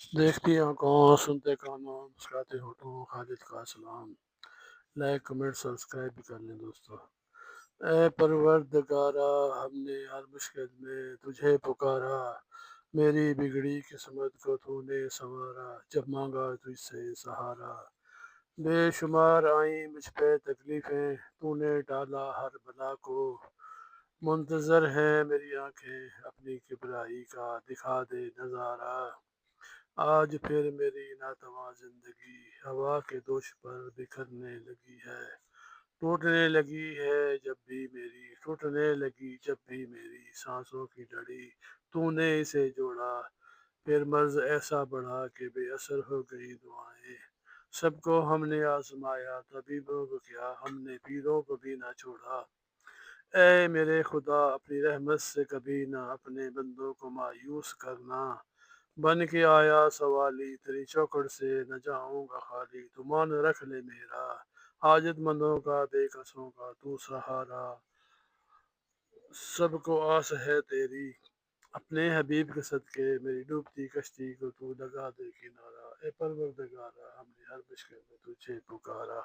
دیکھتی آنکھوں سنتے کانوں مسکراتے ہونٹوں خالد کا سلام۔ لائک کمنٹ سبسکرائب بھی کر لیں دوستو۔ اے پروردگارا، ہم نے ہر مشکل میں تجھے پکارا، میری بگڑی قسمت کو تو نے سنوارا، جب مانگا تجھ سے سہارا۔ بے شمار آئیں مجھ پہ تکلیفیں، تو نے ٹالا ہر بلا کو، منتظر ہیں میری آنکھیں اپنی کبریائی کا، دکھا دے نظارہ۔ آج پھر میری ناتواں زندگی ہوا کے دوش پر بکھرنے لگی ہے، ٹوٹنے لگی جب بھی میری سانسوں کی لڑی، تو نے اسے جوڑا، پھر مرض ایسا بڑھا کہ بے اثر ہو گئی دعائیں۔ سب کو ہم نے آزمایا، طبیبوں کو کیا ہم نے پیروں کو بھی نہ چھوڑا۔ اے میرے خدا، اپنی رحمت سے کبھی نہ اپنے بندوں کو مایوس کرنا، بن کے آیا سوالی تیری چوکھٹ سے نہ جاؤں گا خالی، تو مان رکھ لے میرا حاجت مندوں کا، بے کسوں کا تو سہارا۔ سب کو آس ہے تیری اپنے حبیب کے صدقے، میری ڈوبتی کشتی کو تو لگا دے کنارہ۔ اے پروردگارا، ہم نے ہر مشکل میں تجھے پکارا۔